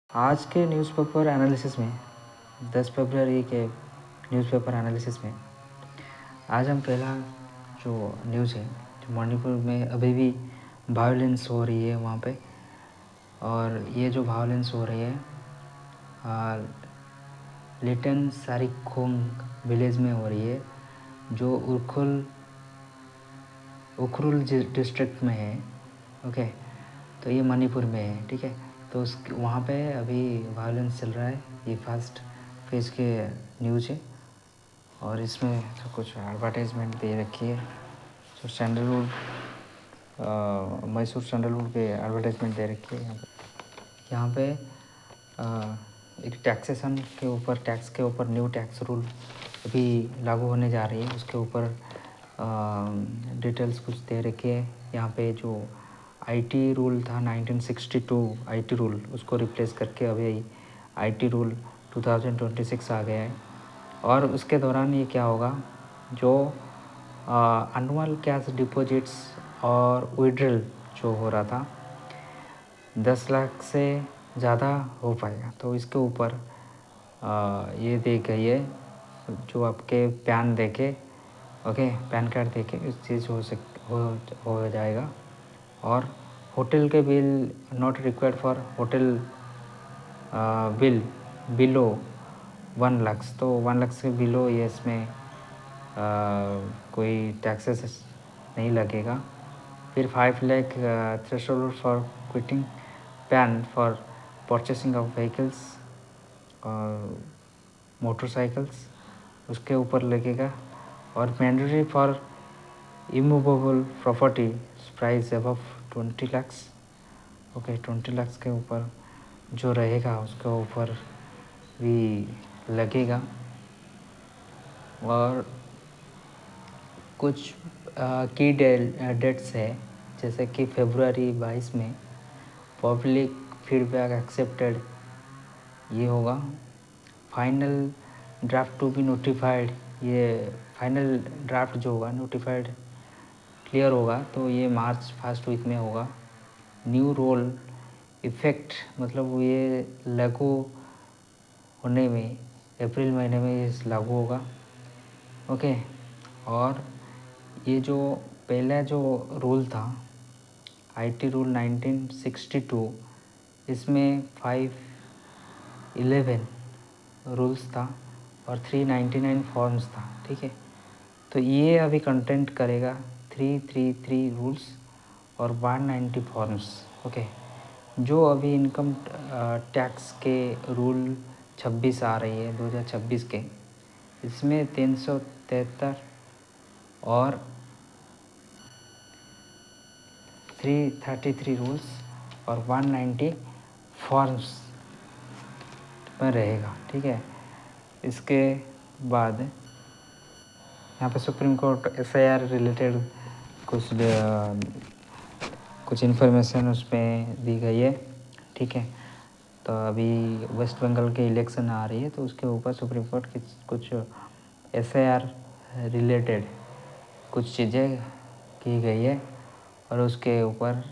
आज के newspaper analysis में 10 फरवरी के न्यूज़पेपर एनालिसिस में आज हम पहला जो न्यूज़ है, जो मणिपुर में अभी भी वायलेंस हो रही है वहाँ पे, और ये जो वायलेंस हो रही है लिटन सारिखोंग विलेज में हो रही है, जो उखरुल डिस्ट्रिक्ट में है। ओके, तो ये मणिपुर में है, ठीक है। तो वहाँ पे अभी वायलेंस चल रहा है। ये फर्स्ट पेज के न्यूज़ है और इसमें तो कुछ एडवर्टाइजमेंट दे रखी है। जो सैंडलवुड मैसूर सैंडलवुड पे एडवर्टाइजमेंट दे रखी है। यहाँ पे एक टैक्सेशन के ऊपर, टैक्स के ऊपर न्यू टैक्स रूल अभी लागू होने जा रही है, उसके ऊपर डिटेल्स कुछ दे रखी है। यहाँ पे जो आईटी रूल था 1962 आईटी रूल, उसको रिप्लेस करके अभी आईटी रूल 2026 आ गया है। और उसके दौरान ये क्या होगा, जो एनुअल कैश डिपॉजिट्स और विड्रॉल जो हो रहा था 10 लाख से ज़्यादा हो पाएगा। तो इसके ऊपर ये दे गई है, जो आपके पैन देके, ओके, पैन कार्ड देके इस चीज़ हो जाएगा। और होटल के bill not required for hotel bill below 1 lakh, तो 1 लाख से बिलो ये इसमें कोई टैक्सेस नहीं लगेगा। फिर 5 lakh threshold for quitting pan for purchasing of vehicles और मोटरसाइकिल्स, उसके ऊपर लगेगा। और mandatory for immovable property price above 20 lakhs, okay, 20 lakhs के ऊपर जो रहेगा उसके ऊपर भी लगेगा। और कुछ की डेट्स है, जैसे कि फरवरी 22 में पब्लिक फीडबैक एक्सेप्टेड ये होगा। Final draft to be notified, ये फाइनल ड्राफ्ट जो होगा नोटिफाइड क्लियर होगा, तो ये मार्च फर्स्ट वीक में होगा। न्यू रोल इफ़ेक्ट, मतलब ये लागू होने में अप्रैल महीने में ये लागू होगा, ओके। और ये जो पहला जो रूल था आईटी रूल 1962, इसमें 511 रूल्स था और 399 फॉर्म्स था, ठीक है। तो ये अभी कंटेंट करेगा 333 रूल्स और 190 फॉर्म्स, ओके। जो अभी इनकम टैक्स के रूल 26 आ रही है 2026 के, इसमें 373 और 333 रूल्स और 190 फॉर्म्स में रहेगा, ठीक है। इसके बाद यहाँ पे सुप्रीम कोर्ट एफआईआर रिलेटेड कुछ इन्फॉर्मेशन उसमें दी गई है, ठीक है। तो अभी वेस्ट बंगाल के इलेक्शन आ रही है, तो उसके ऊपर सुप्रीम कोर्ट की कुछ एफआईआर रिलेटेड कुछ चीज़ें की गई है और उसके ऊपर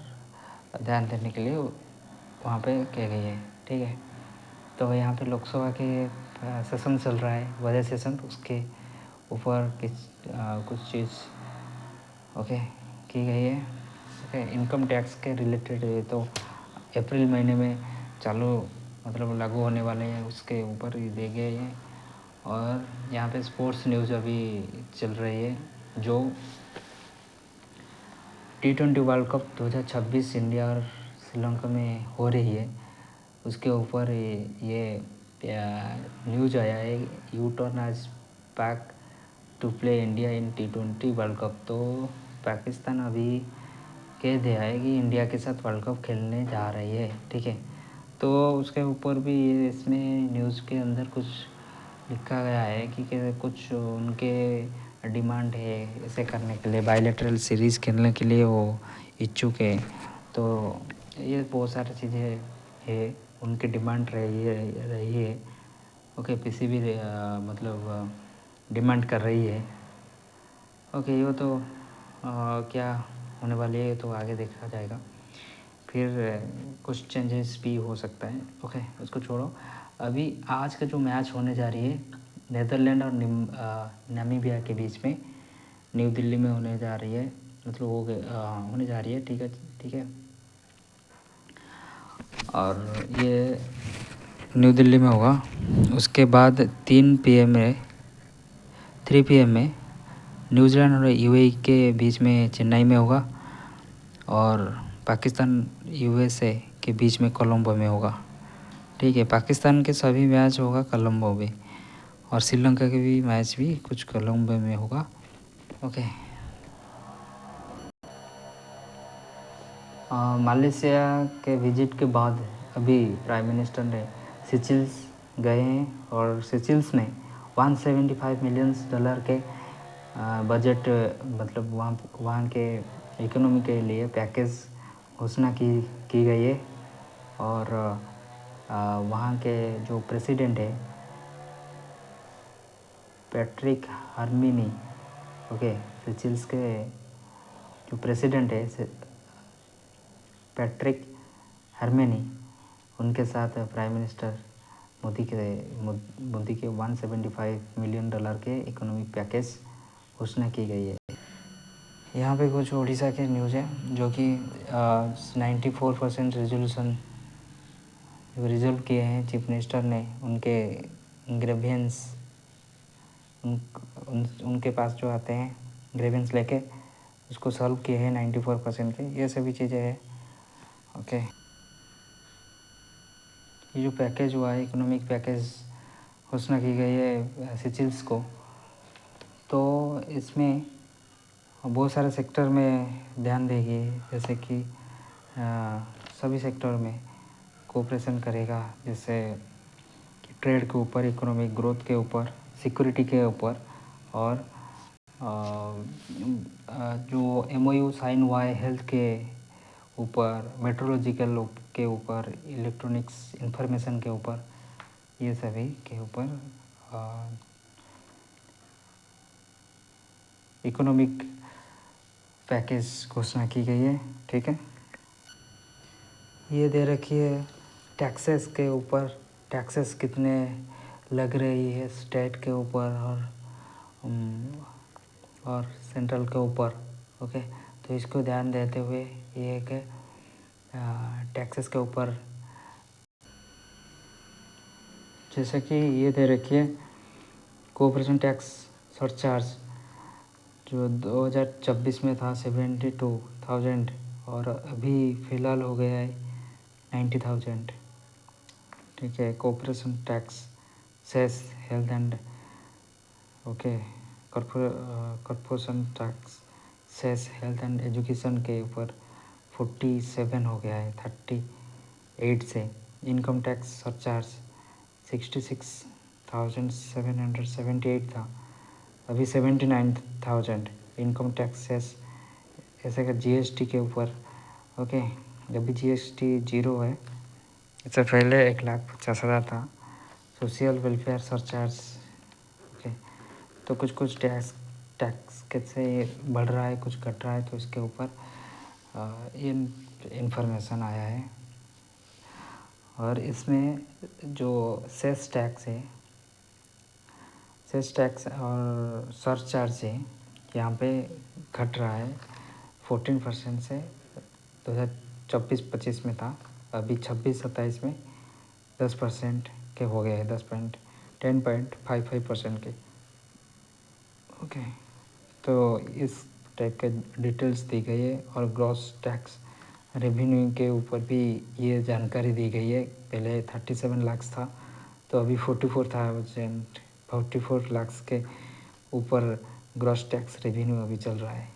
ध्यान देने के लिए वहाँ पे की गई है, ठीक है। तो यहाँ पे लोकसभा के सेशन चल रहा है, बजट सेशन, तो उसके ऊपर कुछ चीज़ ओके की गई है, ओके। इनकम टैक्स के रिलेटेड है, तो अप्रैल महीने में चालू मतलब लागू होने वाले हैं, उसके ऊपर ही दे गए हैं। और यहाँ पे स्पोर्ट्स न्यूज़ अभी चल रही है, जो T20 वर्ल्ड कप 2026 इंडिया और श्रीलंका में हो रही है, उसके ऊपर ये न्यूज़ आया है, यू टर्न आज back to play India in T20 world cup. तो पाकिस्तान अभी कह दिया है कि इंडिया के साथ वर्ल्ड कप खेलने जा रही है, ठीक है। तो उसके ऊपर भी ये इसमें न्यूज़ के अंदर कुछ लिखा गया है कि कुछ उनके डिमांड है ऐसे करने के लिए, बायलैटरल सीरीज़ खेलने के लिए वो इच्छुक है। तो ये बहुत सारी चीज़ें है, उनकी डिमांड रही है, ओके। पीसीबी मतलब डिमांड कर रही है, ओके। ये तो क्या होने वाली है तो आगे देखा जाएगा। फिर कुछ चेंजेस भी हो सकता है। ओके, उसको छोड़ो। अभी आज का जो मैच होने जा रही है नेदरलैंड और नामीबिया के बीच में, न्यू दिल्ली में होने जा रही है, मतलब होने जा रही है। ठीक है, ठीक है। और ये न्यू दिल्ली में होगा। उसके बाद 3 PM में न्यूजीलैंड और यूएई के बीच में चेन्नई में होगा, और पाकिस्तान USA के बीच में कोलंबो में होगा। ठीक है, पाकिस्तान के सभी मैच होगा कोलंबो में, और श्रीलंका के भी मैच भी कुछ कोलंबो में होगा। ओके। मलेशिया के विजिट के बाद अभी प्राइम मिनिस्टर ने सिचिल्स गए हैं, और सिचिल्स ने $175 मिलियन के बजट, मतलब वहाँ के इकोनॉमी के लिए पैकेज घोषणा की गई है। और वहाँ के जो प्रेसिडेंट है पैट्रिक हर्मिनी, ओके, सिचिल्स के जो प्रेसिडेंट है पैट्रिक हर्मेनी, उनके साथ प्राइम मिनिस्टर मोदी के $175 मिलियन के इकोनॉमिक पैकेज घोषणा की गई है। यहाँ पे कुछ उड़ीसा के न्यूज़ है, जो कि 94% रेजोल्यूशन रिजॉल्व किए हैं चीफ मिनिस्टर ने। उनके ग्रेवियंस उनके पास जो आते हैं ग्रेवियंस लेके, उसको सॉल्व किए हैं 94% के। ये सभी चीज़ें हैं। ओके, ये जो पैकेज हुआ है, इकोनॉमिक पैकेज घोषणा की गई है सिचिल्स को, तो इसमें बहुत सारे सेक्टर में ध्यान देगी, जैसे कि सभी सेक्टर में कोऑपरेशन करेगा, जैसे कि ट्रेड के ऊपर, इकोनॉमिक ग्रोथ के ऊपर, सिक्योरिटी के ऊपर, और जो MOU साइन हुआ है हेल्थ के ऊपर, मेट्रोलॉजिकल के ऊपर, इलेक्ट्रॉनिक्स इंफॉर्मेशन के ऊपर, ये सभी के ऊपर इकोनॉमिक पैकेज घोषणा की गई है। ठीक है, ये दे रखी है टैक्सेस के ऊपर, टैक्सेस कितने लग रही है स्टेट के ऊपर और सेंट्रल के ऊपर। ओके, तो इसको ध्यान देते हुए ये एक टैक्सेस के ऊपर, जैसे कि ये दे रखी है कोऑपरेशन टैक्स सरचार्ज, जो 2026 में था 72,000, और अभी फ़िलहाल हो गया है 90,000। ठीक है, cooperation tax cess health and, okay, corporation tax cess health and education के ऊपर 47 हो गया है 38 से। इनकम टैक्स सरचार्ज 66,778 था, अभी 79,000। इनकम टैक्स सेस ऐसे का GST के ऊपर, ओके, अभी GST 0 है, इससे पहले 1,50,000 था। सोशल वेलफेयर सरचार्ज, ओके, तो कुछ टैक्स कैसे बढ़ रहा है, कुछ घट रहा है, तो इसके ऊपर ये इन्फॉर्मेशन आया है। और इसमें जो सेस टैक्स है, सेस टैक्स और सरचार्ज है, यहाँ पे घट रहा है 14% से। 2024-25 में था, अभी 26-27 में 10% के हो गए हैं, 10.55% के। ओके, तो इस टाइप के डिटेल्स दी गई है। और ग्रॉस टैक्स रेवेन्यू के ऊपर भी ये जानकारी दी गई है। पहले 37 लाख था, तो अभी 44 लाख के ऊपर ग्रॉस टैक्स रेवेन्यू अभी चल रहा है।